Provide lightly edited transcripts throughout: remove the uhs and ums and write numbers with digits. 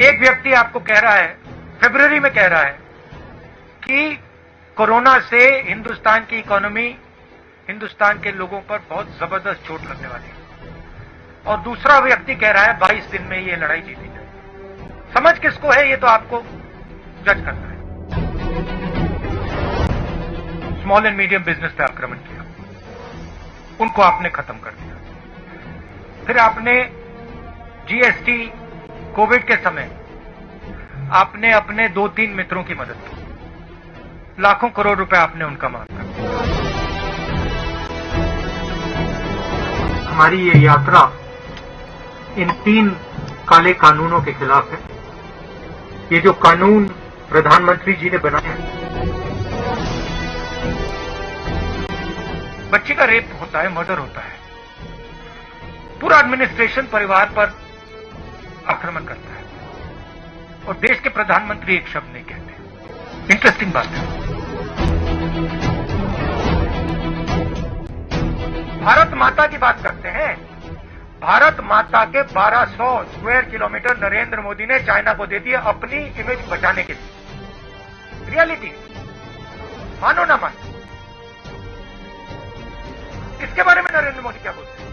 एक व्यक्ति आपको कह रहा है, फरवरी में कह रहा है कि कोरोना से हिंदुस्तान की इकोनॉमी, हिंदुस्तान के लोगों पर बहुत जबरदस्त चोट लगने वाली है, और दूसरा व्यक्ति कह रहा है 22 दिन में ये लड़ाई जीती जाए। समझ किसको है ये तो आपको जज करना है। स्मॉल एंड मीडियम बिजनेस पे आक्रमण किया, उनको आपने खत्म कर दिया। फिर आपने जीएसटी, कोविड के समय आपने अपने 2-3 मित्रों की मदद की, लाखों करोड़ रुपए आपने उनका माफ कर दिया। हमारी ये यात्रा इन 3 काले कानूनों के खिलाफ है। ये जो कानून प्रधानमंत्री जी ने बनाए हैं, बच्चे का रेप होता है, मर्डर होता है, पूरा एडमिनिस्ट्रेशन परिवार पर आक्रमण करता है, और देश के प्रधानमंत्री एक शब्द नहीं कहते। इंटरेस्टिंग बात है। भारत माता की बात करते हैं। भारत माता के 1200 स्क्वायर किलोमीटर नरेंद्र मोदी ने चाइना को दे दिए अपनी इमेज बचाने के लिए। रियलिटी, मानो ना मानो, इसके बारे में नरेंद्र मोदी क्या बोलते हैं?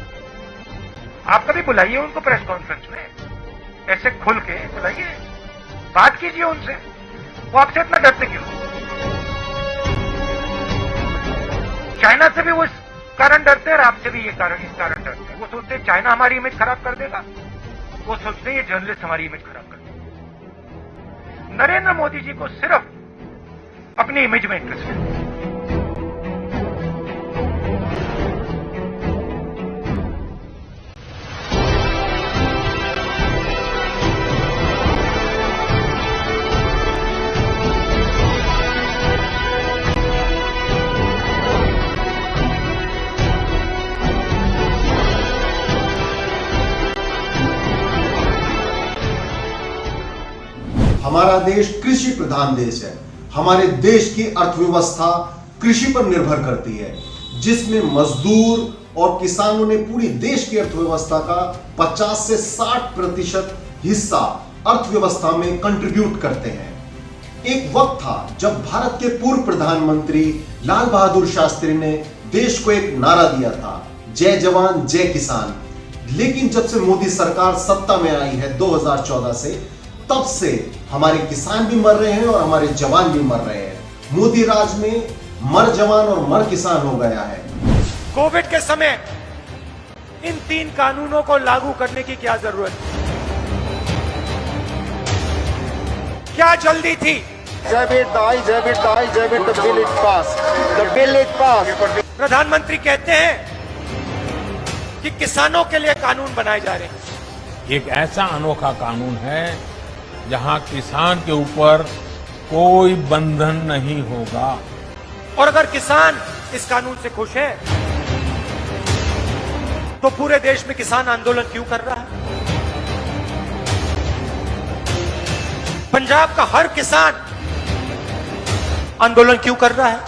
आप कभी बुलाइए उनको प्रेस कॉन्फ्रेंस में, ऐसे खुल के बुलाइए, बात कीजिए उनसे। वो आपसे इतना डरते क्यों? चाइना से भी वो इस कारण डरते हैं और आपसे भी ये कारण इस कारण डरते हैं। वो सोचते हैं चाइना हमारी इमेज खराब कर देगा, वो सोचते हैं ये जर्नलिस्ट हमारी इमेज खराब कर देगा। नरेंद्र मोदी जी को सिर्फ अपनी इमेज में इंटरेस्ट है। हमारा देश कृषि प्रधान देश है। हमारे देश की अर्थव्यवस्था कृषि पर निर्भर करती है, जिसमें मजदूर और किसानों ने पूरी देश की अर्थव्यवस्था का 50 से 60% हिस्सा अर्थव्यवस्था में कंट्रीब्यूट करते हैं। एक वक्त था जब भारत के पूर्व प्रधानमंत्री लाल बहादुर शास्त्री ने देश को एक नारा दिया था, जय जवान जय किसान। लेकिन जब से मोदी सरकार सत्ता में आई है 2014 से, तब से हमारे किसान भी मर रहे हैं और हमारे जवान भी मर रहे हैं। मोदी राज में मर जवान और मर किसान हो गया है। कोविड के समय इन 3 कानूनों को लागू करने की क्या जरूरत थी? क्या जल्दी थी? जब इट डाई, जब इट डाई, जब it the bill is pass, the bill is pass. प्रधानमंत्री कहते हैं कि किसानों के लिए कानून बनाए जा रहे हैं। एक ऐसा अनोखा कानून है जहां किसान के ऊपर कोई बंधन नहीं होगा। और अगर किसान इस कानून से खुश है, तो पूरे देश में किसान आंदोलन क्यों कर रहा है? पंजाब का हर किसान आंदोलन क्यों कर रहा है?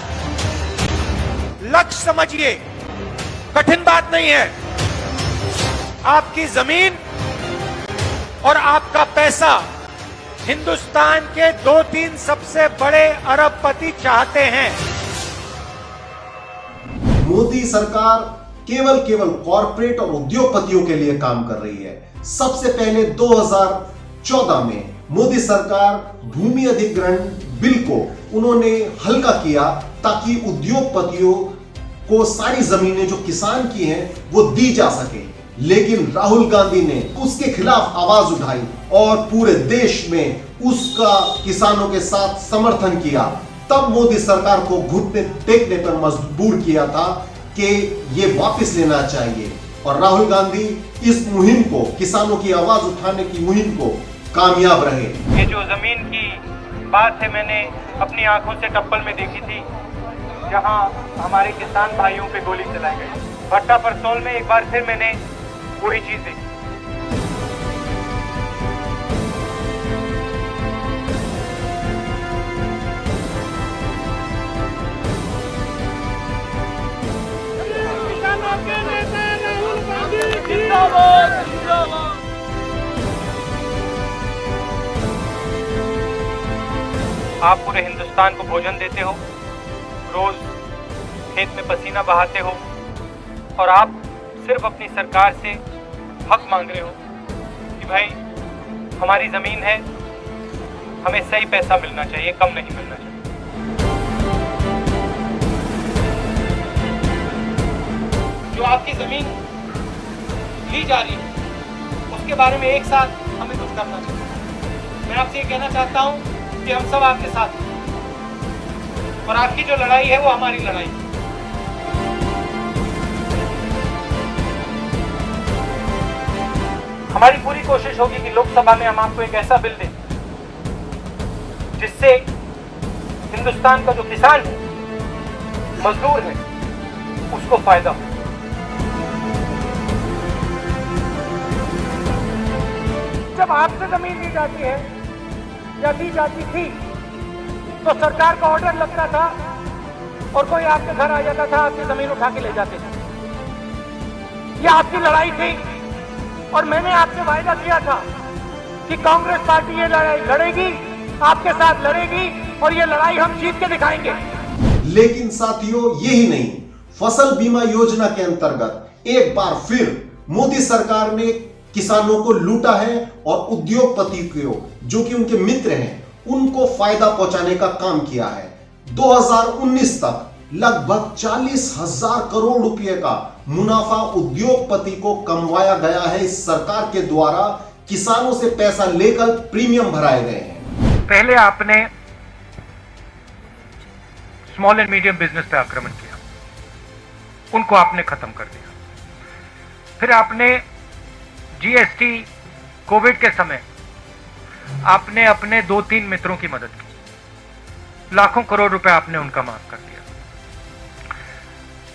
लक्ष्य समझिए, कठिन बात नहीं है। आपकी जमीन और आपका पैसा हिंदुस्तान के 2-3 सबसे बड़े अरबपति चाहते हैं। मोदी सरकार केवल कॉरपोरेट और उद्योगपतियों के लिए काम कर रही है। सबसे पहले 2014 में मोदी सरकार भूमि अधिग्रहण बिल को उन्होंने हल्का किया, ताकि उद्योगपतियों को सारी जमीनें जो किसान की हैं वो दी जा सके। लेकिन राहुल गांधी ने उसके खिलाफ आवाज उठाई और पूरे देश में उसका किसानों के साथ समर्थन किया। तब मोदी सरकार को घुटने टेकने पर मजबूर किया था कि ये वापस लेना चाहिए, और राहुल गांधी इस मुहिम को, किसानों की आवाज उठाने की मुहिम को कामयाब रहे। ये जो जमीन की बात है, मैंने अपनी आंखों से टप्पल में देखी थी, जहां हमारे किसान भाइयों पे गोली चलाई गई। भट्टा परसोल में एक बार फिर मैंने वही चीज देखी। आप पूरे हिंदुस्तान को भोजन देते हो, रोज खेत में पसीना बहाते हो और आप सिर्फ अपनी सरकार से हक मांग रहे हो कि भाई हमारी जमीन है, हमें सही पैसा मिलना चाहिए, कम नहीं मिलना चाहिए। जो आपकी जमीन ली जा रही है उसके बारे में एक साथ हमें कुछ करना चाहिए। मैं आपसे ये कहना चाहता हूं कि हम सब आपके साथ हैं और आपकी जो लड़ाई है वो हमारी लड़ाई है। हमारी पूरी कोशिश होगी कि लोकसभा में हम आपको एक ऐसा बिल दें जिससे हिंदुस्तान का जो किसान है, मजदूर है, उसको फायदा हो। जब आपसे जमीन ली जाती है या दी जाती थी तो सरकार का ऑर्डर लगता था और कोई आपके घर आ जाता था, आपकी जमीन उठा के ले जाते थे। यह आपकी लड़ाई थी और मैंने आपसे वायदा किया था कि कांग्रेस पार्टी ये लड़ाई लड़ेगी, आपके साथ लड़ेगी और ये लड़ाई हम जीत के दिखाएंगे। लेकिन साथियों, यही नहीं, फसल बीमा योजना के अंतर्गत एक बार फिर मोदी सरकार ने किसानों को लूटा है और उद्योगपति को, जो कि उनके मित्र हैं, उनको फायदा पहुंचाने का काम किया है। 2019 तक लगभग 40,000 करोड़ रुपए का मुनाफा उद्योगपति को कमवाया गया है इस सरकार के द्वारा। किसानों से पैसा लेकर प्रीमियम भराए गए हैं। पहले आपने स्मॉल एंड मीडियम बिजनेस पे आक्रमण किया, उनको आपने खत्म कर दिया। फिर आपने जीएसटी कोविड के समय आपने अपने 2-3 मित्रों की मदद की, लाखों करोड़ रुपए आपने उनका माफ कर दिया।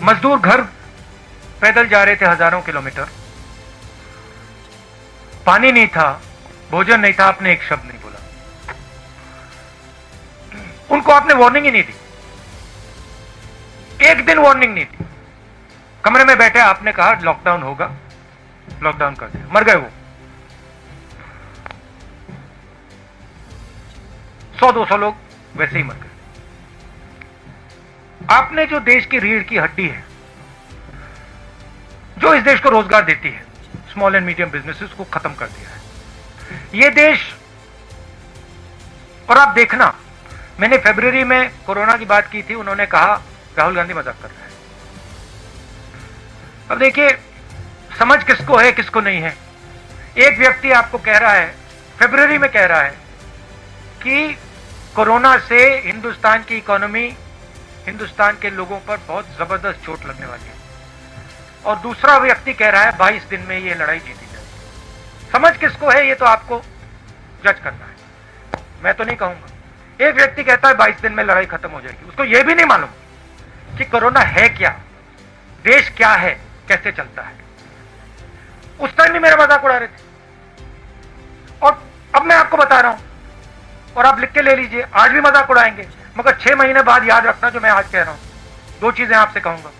मजदूर घर पैदल जा रहे थे हजारों किलोमीटर, पानी नहीं था, भोजन नहीं था, आपने एक शब्द नहीं बोला, उनको आपने वार्निंग ही नहीं दी, एक दिन वार्निंग नहीं दी। कमरे में बैठे आपने कहा लॉकडाउन होगा, लॉकडाउन कर दिया, मर गए वो। 100-200 लोग वैसे ही मर गए। आपने जो देश की रीढ़ की हड्डी है, जो इस देश को रोजगार देती है, स्मॉल एंड मीडियम बिजनेसेस को खत्म कर दिया है। ये देश, और आप देखना, मैंने फरवरी में कोरोना की बात की थी, उन्होंने कहा राहुल गांधी मजाक कर रहा है। अब देखिए, समझ किसको है किसको नहीं है। एक व्यक्ति आपको कह रहा है, फरवरी में कह रहा है कि कोरोना से हिंदुस्तान की इकोनॉमी, हिंदुस्तान के लोगों पर बहुत जबरदस्त चोट लगने वाली है, और दूसरा व्यक्ति कह रहा है 22 दिन में ये लड़ाई जीती जाएगी। समझ किसको है ये तो आपको जज करना है, मैं तो नहीं कहूंगा। एक व्यक्ति कहता है 22 दिन में लड़ाई खत्म हो जाएगी, उसको यह भी नहीं मालूम कि कोरोना है क्या, देश क्या है, कैसे चलता है। उस टाइम भी मेरा मजाक उड़ा रहे थे और अब मैं आपको बता रहा हूं, और आप लिख के ले लीजिए, आज भी मजाक उड़ाएंगे, मगर 6 महीने बाद याद रखना जो मैं आज कह रहा हूं। 2 चीजें आपसे कहूंगा।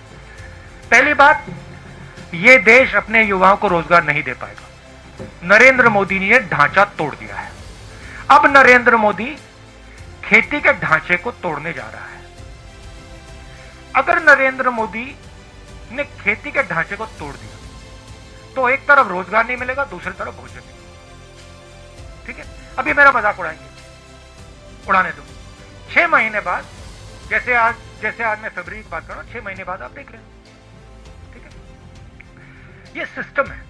पहली बात, यह देश अपने युवाओं को रोजगार नहीं दे पाएगा। नरेंद्र मोदी ने ढांचा तोड़ दिया है। अब नरेंद्र मोदी खेती के ढांचे को तोड़ने जा रहा है। अगर नरेंद्र मोदी ने खेती के ढांचे को तोड़ दिया तो एक तरफ रोजगार नहीं मिलेगा, दूसरी तरफ भोजन नहीं। ठीक है, अभी मेरा मजाक उड़ाएंगे, उड़ाने दो। 6 महीने बाद, जैसे आज मैं फरवरी की बात कर रहा हूं, 6 महीने बाद आप देख लें। ठीक है, ये सिस्टम है,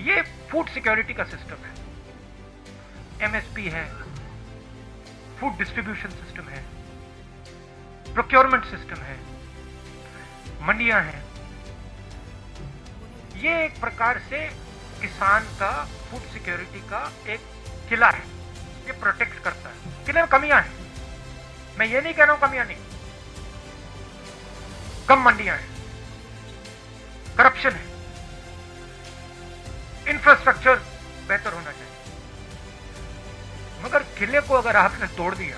ये फूड सिक्योरिटी का सिस्टम है, एमएसपी है, फूड डिस्ट्रीब्यूशन सिस्टम है, प्रोक्योरमेंट सिस्टम है, मंडियां हैं। ये एक प्रकार से किसान का फूड सिक्योरिटी का एक किला है, ये प्रोटेक्ट करता है। किले में कमियां हैं, मैं ये नहीं कह रहा हूं कमियां नहीं, कम मंडियां हैं, करप्शन है, इंफ्रास्ट्रक्चर बेहतर होना चाहिए, मगर किले को अगर आपने तोड़ दिया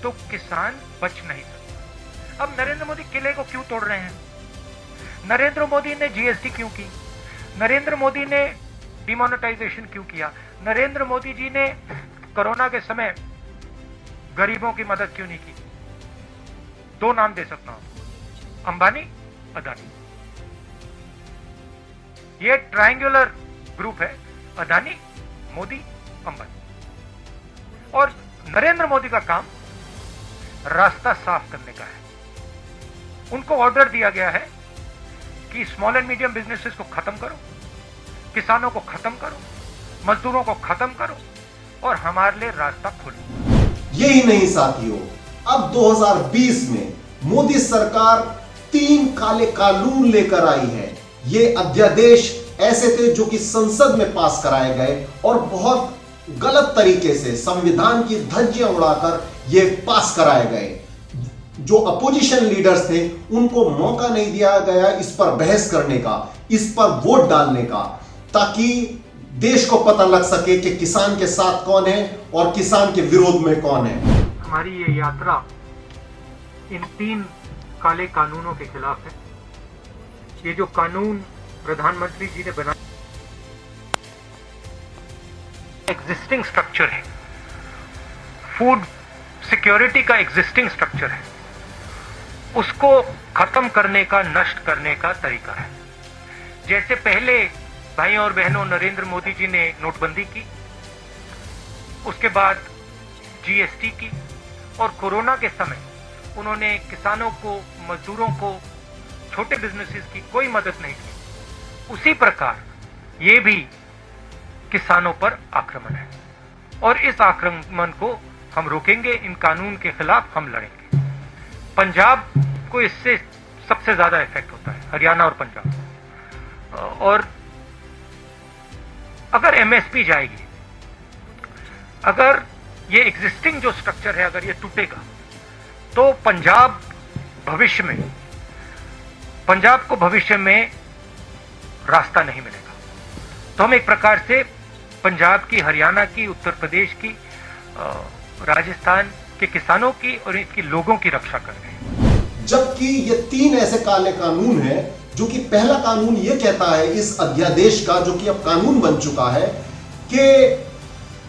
तो किसान बच नहीं सकता। अब नरेंद्र मोदी किले को क्यों तोड़ रहे हैं? नरेंद्र मोदी ने जीएसटी क्यों की? नरेंद्र मोदी ने डिमोनेटाइजेशन क्यों किया? नरेंद्र मोदी जी ने कोरोना के समय गरीबों की मदद क्यों नहीं की? 2 नाम दे सकता हूं, अंबानी, अदानी। ये ट्रायंगुलर ग्रुप है, अदानी, मोदी, अंबानी। और नरेंद्र मोदी का काम रास्ता साफ करने का है। उनको ऑर्डर दिया गया है कि स्मॉल एंड मीडियम बिजनेसेस को खत्म करो, किसानों को खत्म करो, मजदूरों को खत्म करो और हमारे लिए रास्ता खोलो। यही नहीं साथियों, अब 2020 में मोदी सरकार 3 काले कानून लेकर आई है। ये अध्यादेश ऐसे थे जो कि संसद में पास कराए गए और बहुत गलत तरीके से संविधान की धज्जियां उड़ाकर ये पास कराए गए। जो अपोजिशन लीडर्स थे उनको मौका नहीं दिया गया इस पर बहस करने का, इस पर वोट डालने का, ताकि देश को पता लग सके कि किसान के साथ कौन है और किसान के विरोध में कौन है। हमारी ये यात्रा इन 3 काले कानूनों के खिलाफ है। ये जो कानून प्रधानमंत्री जी ने बनाया, एग्जिस्टिंग स्ट्रक्चर है, फूड सिक्योरिटी का एग्जिस्टिंग स्ट्रक्चर है, उसको खत्म करने का, नष्ट करने का तरीका है। जैसे पहले भाई और बहनों नरेंद्र मोदी जी ने नोटबंदी की, उसके बाद जीएसटी की, और कोरोना के समय उन्होंने किसानों को, मजदूरों को, छोटे बिजनेसेस की कोई मदद नहीं की। उसी प्रकार ये भी किसानों पर आक्रमण है और इस आक्रमण को हम रोकेंगे। इन कानून के खिलाफ हम लड़ेंगे। पंजाब को इससे सबसे ज्यादा इफेक्ट होता है, हरियाणा और पंजाब। और अगर एमएसपी जाएगी, अगर ये एग्जिस्टिंग जो स्ट्रक्चर है अगर ये टूटेगा, तो पंजाब को भविष्य में रास्ता नहीं मिलेगा। तो हम एक प्रकार से पंजाब की, हरियाणा की, उत्तर प्रदेश की, राजस्थान के किसानों की और इसके लोगों की रक्षा कर रहे हैं। जबकि ये 3 ऐसे काले कानून हैं, जो कि पहला कानून ये कहता है इस अध्यादेश का, जो कि अब कानून बन चुका है, कि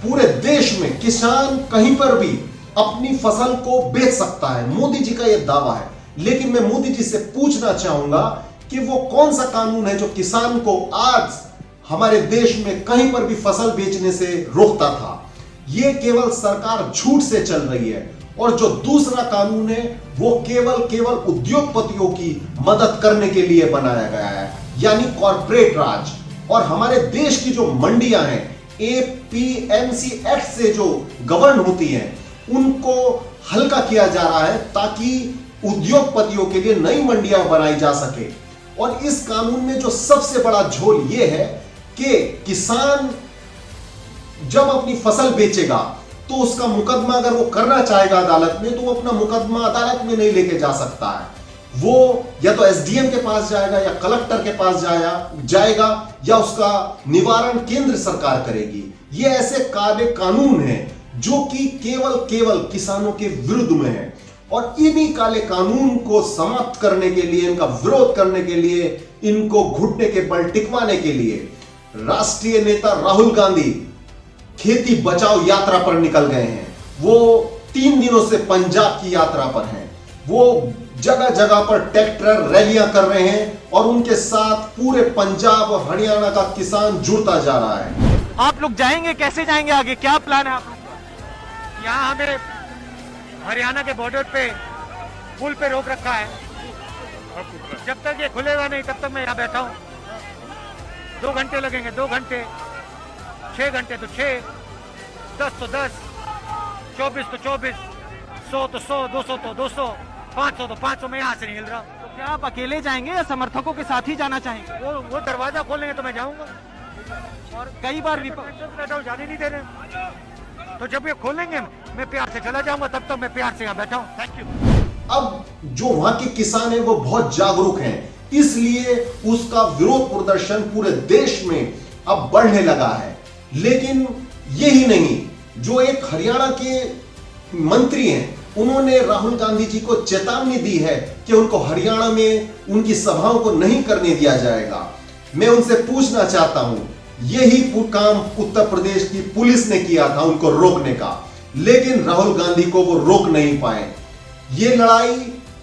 पूरे देश में किसान कहीं पर भी अपनी फसल को बेच सकता है। मोदी जी का यह दावा है, लेकिन मैं मोदी जी से पूछना चाहूंगा कि वो कौन सा कानून है जो किसान को आज हमारे देश में कहीं पर भी फसल बेचने से रोकता था। यह केवल सरकार झूठ से चल रही है। और जो दूसरा कानून है वो केवल उद्योगपतियों की मदद करने के लिए बनाया गया है, यानी कॉर्पोरेट राज। और हमारे देश की जो मंडियां हैं, एपीएमसी एक्ट से जो गवर्न होती हैं, उनको हल्का किया जा रहा है ताकि उद्योगपतियों के लिए नई मंडियां बनाई जा सके। और इस कानून में जो सबसे बड़ा झोल यह है कि किसान जब अपनी फसल बेचेगा तो उसका मुकदमा अगर वो करना चाहेगा अदालत में, तो वो अपना मुकदमा अदालत में नहीं लेके जा सकता है। वो या तो एसडीएम के पास जाएगा या कलेक्टर के पास जाएगा या उसका निवारण केंद्र सरकार करेगी। ये ऐसे काले कानून हैं जो कि केवल किसानों के विरुद्ध में है। और इन्हीं काले कानून को समाप्त करने के लिए, इनका विरोध करने के लिए, इनको घुटने के बल टिकवाने के लिए राष्ट्रीय नेता राहुल गांधी खेती बचाओ यात्रा पर निकल गए हैं। वो 3 दिनों से पंजाब की यात्रा पर हैं। वो जगह जगह पर ट्रैक्टर रैलियां कर रहे हैं और उनके साथ पूरे पंजाब और हरियाणा का किसान जुड़ता जा रहा है। आप लोग जाएंगे, कैसे जाएंगे आगे, क्या प्लान है आप लोग का? यहाँ हमें हरियाणा के बॉर्डर पे पुल पे रोक रखा है। जब तक ये खुलेगा नहीं तब तक मैं यहाँ बैठा हूँ। 2 घंटे लगेंगे, 2 घंटे, 6 घंटे तो 6, 10 तो 10, 24 तो 24, 100 तो 100, 200 तो 200, 500 तो 500। मैं यहाँ से नहीं हिल रहा। तो क्या आप अकेले जाएंगे या समर्थकों के साथ ही जाना चाहेंगे? वो दरवाजा खोलेंगे तो मैं जाऊंगा। और कई बार बैठा हूँ, जाने नहीं दे रहे। तो जब ये खोलेंगे मैं प्यार से चला जाऊंगा, तब तक मैं प्यार से यहाँ बैठा हूँ। Thank you. अब जो वहां के किसान हैं वो बहुत जागरूक हैं, इसलिए उसका विरोध प्रदर्शन पूरे देश में अब बढ़ने लगा है। लेकिन यही नहीं, जो एक हरियाणा के मंत्री हैं, उन्होंने राहुल गांधी जी को चेतावनी दी है कि उनको हरियाणा में उनकी सभाओं को नहीं करने दिया जाएगा। मैं उनसे पूछना चाहता हूं यही काम उत्तर प्रदेश की पुलिस ने किया था उनको रोकने का, लेकिन राहुल गांधी को वो रोक नहीं पाए। ये लड़ाई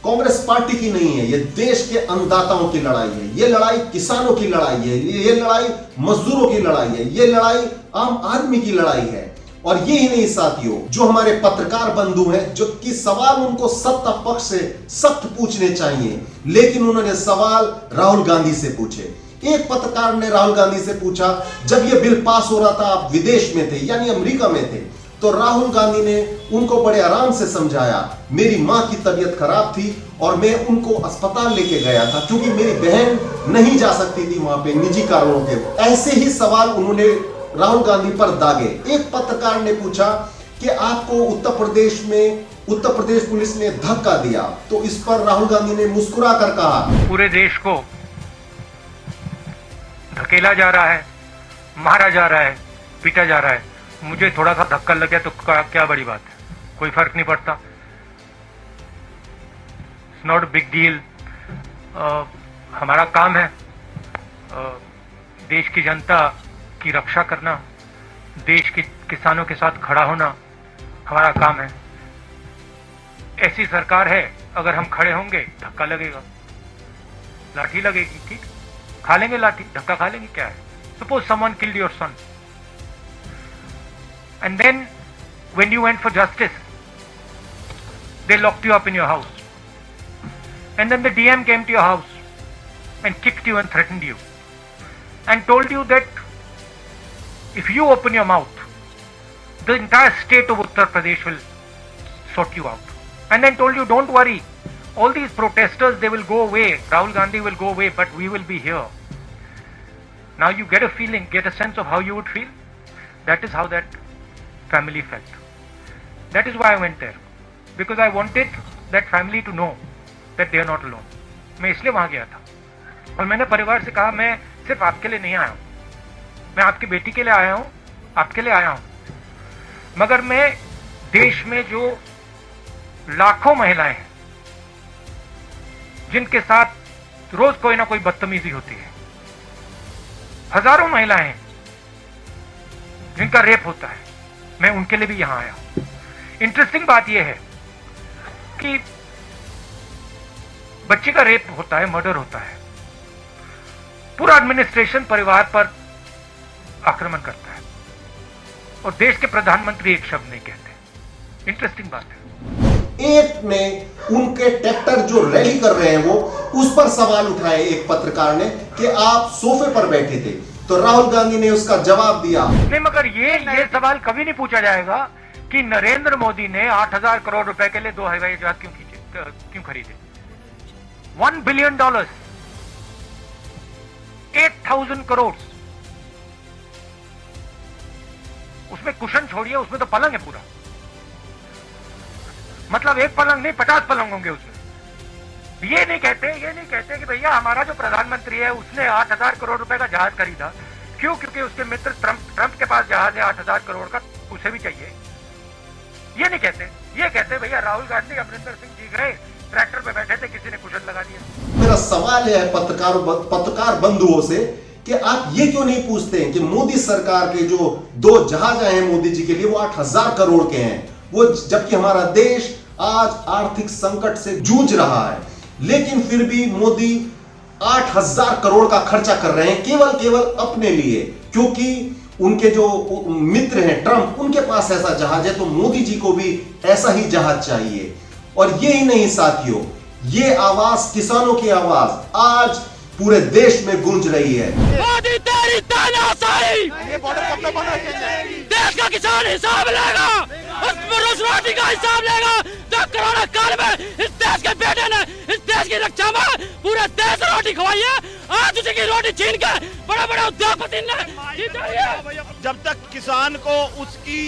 कांग्रेस पार्टी की नहीं है, ये देश के अन्नदाताओं की लड़ाई है, ये लड़ाई किसानों की लड़ाई है, ये लड़ाई मजदूरों की लड़ाई है, ये लड़ाई आम आदमी की लड़ाई है। और यही नहीं साथियों, जो हमारे पत्रकार बंधु हैं, जो कि सवाल उनको सत्ता पक्ष से सख्त पूछने चाहिए, लेकिन उन्होंने सवाल राहुल गांधी से पूछे। एक पत्रकार ने राहुल गांधी से पूछा, जब यह बिल पास हो रहा था आप विदेश में थे यानी अमेरिका में थे, तो राहुल गांधी ने उनको बड़े आराम से समझाया, मेरी मां की तबीयत खराब थी और मैं उनको अस्पताल लेके गया था क्योंकि मेरी बहन नहीं जा सकती थी वहां पे निजी कारणों के। ऐसे ही सवाल उन्होंने राहुल गांधी पर दागे। एक पत्रकार ने पूछा कि आपको उत्तर प्रदेश पुलिस ने धक्का दिया, तो इस पर राहुल गांधी ने मुस्कुरा कर कहा, पूरे देश को धकेला जा रहा है, मारा जा रहा है, पीटा जा रहा है, मुझे थोड़ा सा धक्का लग गया तो क्या बड़ी बात है, कोई फर्क नहीं पड़ता, इट्स नॉट बिग डील। हमारा काम है देश की जनता की रक्षा करना, देश के किसानों के साथ खड़ा होना हमारा काम है। ऐसी सरकार है, अगर हम खड़े होंगे धक्का लगेगा, लाठी लगेगी, ठीक, खा लेंगे लाठी, धक्का खा लेंगे, क्या है। Suppose someone killed your son and then when you went for justice they locked you up in your house, and then the DM came to your house and kicked you and threatened you and told you that if you open your mouth the entire state of Uttar Pradesh will sort you out, and then told you don't worry, all these protesters they will go away, Rahul Gandhi will go away, but we will be here. Now you get a feeling, get a sense of how you would feel. That is how that family felt. That is why I went there, because I wanted that family to know that they are not alone. मैं इसलिए वहां गया था और मैंने परिवार से कहा, मैं सिर्फ आपके लिए नहीं आया हूं, मैं आपकी बेटी के लिए आया हूं, आपके लिए आया हूं, मगर मैं देश में जो लाखों महिलाएं हैं जिनके साथ रोज कोई ना कोई बदतमीजी होती है, हजारों महिलाएं हैं जिनका रेप होता है, मैं उनके लिए भी यहां आया। इंटरेस्टिंग बात यह है कि बच्चे का रेप होता है, मर्डर होता है, पूरा एडमिनिस्ट्रेशन परिवार पर आक्रमण करता है और देश के प्रधानमंत्री एक शब्द नहीं कहते। इंटरेस्टिंग बात है। एक ने उनके ट्रैक्टर जो रैली कर रहे हैं वो उस पर सवाल उठाए एक पत्रकार ने कि आप सोफे पर बैठे थे, तो राहुल गांधी ने उसका जवाब दिया, नहीं, मगर ये सवाल कभी नहीं पूछा जाएगा कि नरेंद्र मोदी ने 8,000 करोड़ रुपए के लिए 2 हवाई जहाज क्यों खरीदे। $1 बिलियन, 8,000 करोड़, उसमें कुशन छोड़िए, उसमें तो पलंग है पूरा, मतलब एक पलंग नहीं 50 पलंग होंगे उसमें। ये नहीं कहते कि भैया हमारा जो प्रधानमंत्री है उसने 8,000 करोड़ रुपए का जहाज खरीदा, क्यों? क्योंकि उसके मित्र ट्रंप के पास जहाज है 8,000 करोड़ का, उसे भी चाहिए। ये नहीं कहते, ये कहते भैया राहुल गांधी अमरिंदर सिंह जी गए, ट्रैक्टर पे बैठे थे, किसी ने कुशन लगा दिया। मेरा सवाल है पत्रकार बंधुओं से कि आप ये क्यों नहीं पूछते हैं कि मोदी सरकार के जो 2 जहाज आए हैं मोदी जी के लिए वो 8,000 करोड़ के हैं, वो जबकि हमारा देश आज आर्थिक संकट से जूझ रहा है, लेकिन फिर भी मोदी 8,000 करोड़ का खर्चा कर रहे हैं केवल अपने लिए, क्योंकि उनके जो मित्र हैं ट्रंप, उनके पास ऐसा जहाज है, तो मोदी जी को भी ऐसा ही जहाज चाहिए। और ये ही नहीं साथियों, ये आवाज, किसानों की आवाज आज पूरे देश में गूंज रही है। मोदी तेरी तानाशाही, ये बॉर्डर कब तक बंद रखेंगे? देश का किसान हिसाब लेगा, उस रोटी का हिसाब लेगा जो कोरोना काल में इस देश के बेटे ने इस देश की रक्षा में पूरे देश रोटी खवाई है। आज उसी की रोटी छीन के बड़े उद्योगपति ने, जब तक किसान को उसकी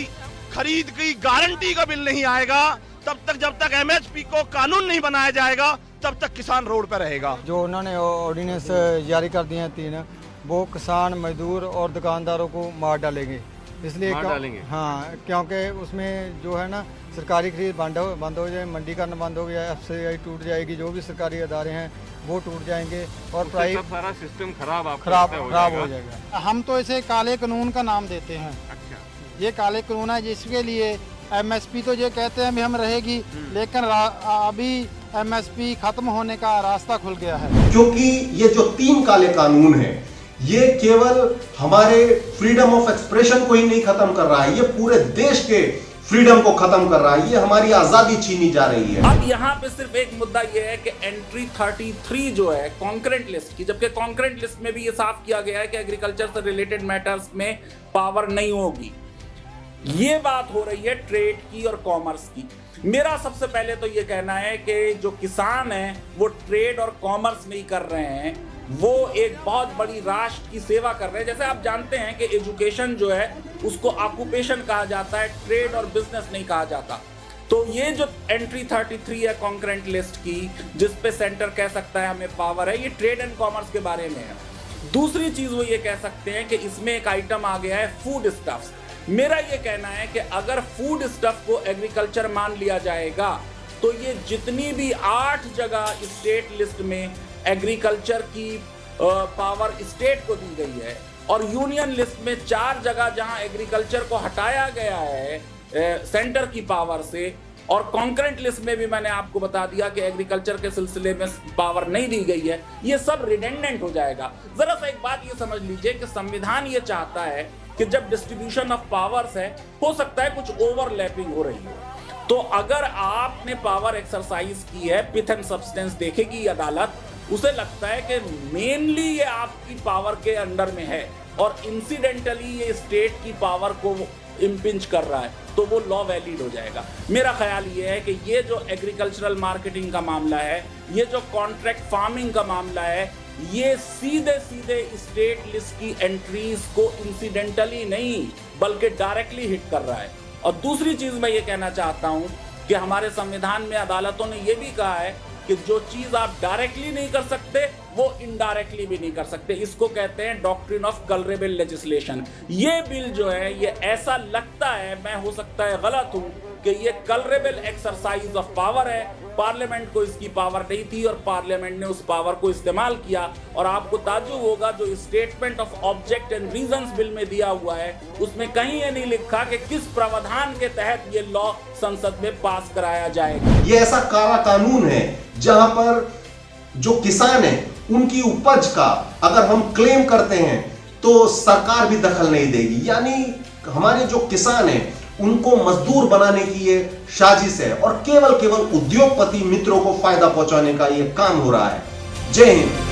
खरीद की गारंटी का बिल नहीं आएगा, तब तक जब तक MSP को कानून नहीं बनाया जाएगा, तब तक किसान रोड पर रहेगा। जो उन्होंने ऑर्डिनेंस जारी कर दिए हैं 3, वो किसान, मजदूर और दुकानदारों को मार डालेंगे। इसलिए हाँ, क्योंकि उसमें जो है ना सरकारी खरीद बंद हो जाए, मंडीकरण बंद हो गया, एफसीआई टूट जाएगी, जो भी सरकारी अदारे हैं वो टूट जाएंगे और प्राइवेट सारा सिस्टम खराब हो जाएगा। हम तो इसे काले कानून का नाम देते हैं। अच्छा, ये काले कानून है जिसके लिए एमएसपी तो ये कहते हैं भी हम रहेगी, लेकिन अभी एमएसपी खत्म होने का रास्ता खुल गया है। क्योंकि ये जो 3 काले कानून हैं, ये केवल हमारे फ्रीडम ऑफ एक्सप्रेशन को ही नहीं खत्म कर रहा है, ये पूरे देश के फ्रीडम को खत्म कर रहा है, ये हमारी आजादी छीनी जा रही है। अब यहाँ पे सिर्फ एक मुद्दा ये है कि एंट्री 33 जो है कॉन्करेंट लिस्ट की, जबकि कॉन्करेंट लिस्ट में भी ये साफ किया गया है कि एग्रीकल्चर से रिलेटेड मैटर्स में पावर नहीं होगी। ये बात हो रही है ट्रेड की और कॉमर्स की। मेरा सबसे पहले तो ये कहना है कि जो किसान हैं वो ट्रेड और कॉमर्स नहीं कर रहे हैं, वो एक बहुत बड़ी राष्ट्र की सेवा कर रहे हैं। जैसे आप जानते हैं कि एजुकेशन जो है उसको ऑक्यूपेशन कहा जाता है, ट्रेड और बिजनेस नहीं कहा जाता। तो ये जो एंट्री 33 है कॉन्करेंट लिस्ट की, जिस पे सेंटर कह सकता है हमें पावर है, ये ट्रेड एंड कॉमर्स के बारे में है। दूसरी चीज वो ये कह सकते हैं कि इसमें एक आइटम आ गया है फूड स्टफ्स। मेरा ये कहना है कि अगर फूड स्टफ को एग्रीकल्चर मान लिया जाएगा तो ये जितनी भी 8 जगह स्टेट लिस्ट में एग्रीकल्चर की पावर स्टेट को दी गई है और यूनियन लिस्ट में 4 जगह जहां एग्रीकल्चर को हटाया गया है सेंटर की पावर से, और कॉन्करेंट लिस्ट में भी मैंने आपको बता दिया कि एग्रीकल्चर के सिलसिले में पावर नहीं दी गई है, ये सब रिडेंडेंट हो जाएगा। जरा सा एक बात ये समझ लीजिए कि संविधान ये चाहता है कि जब डिस्ट्रीब्यूशन ऑफ पावर्स है, हो सकता है कुछ ओवरलैपिंग हो रही हो, तो अगर आपने पावर एक्सरसाइज की है, पिथ एंड सब्सटेंस देखेगी अदालत, उसे लगता है कि मेनली ये आपकी पावर के अंडर में है और इंसिडेंटली ये स्टेट की पावर को इम्पिंच कर रहा है, तो वो लॉ वैलिड हो जाएगा। मेरा ख्याल ये है कि ये जो एग्रीकल्चरल मार्केटिंग का मामला है, ये जो कॉन्ट्रैक्ट फार्मिंग का मामला है, ये सीधे सीधे स्टेट लिस्ट की एंट्रीज को इंसिडेंटली नहीं बल्कि डायरेक्टली हिट कर रहा है। और दूसरी चीज मैं ये कहना चाहता हूं कि हमारे संविधान में अदालतों ने ये भी कहा है कि जो चीज आप डायरेक्टली नहीं कर सकते वो इनडायरेक्टली भी नहीं कर सकते। इसको कहते हैं डॉक्ट्रिन ऑफ कलरेबल लेजिस्लेशन। ये बिल जो है ये ऐसा लगता है, मैं हो सकता है गलत हूं, कि ये कलरेबल एक्सरसाइज ऑफ पावर है। पार्लियामेंट को इसकी पावर नहीं थी और पार्लियामेंट ने उस पावर को इस्तेमाल किया। और आपको ताज्जुब होगा जो statement of object and reasons bill में दिया हुआ है उसमें कहीं ये नहीं लिखा कि किस प्रावधान के तहत ये लॉ संसद में पास कराया जाएगा। ये ऐसा काला कानून है जहां पर जो किसान है उनकी उपज का अगर हम क्लेम करते हैं तो सरकार भी दखल नहीं देगी। यानी हमारे जो किसान हैं उनको मजदूर बनाने की ये साजिश है और केवल उद्योगपति मित्रों को फायदा पहुंचाने का ये काम हो रहा है। जय हिंद।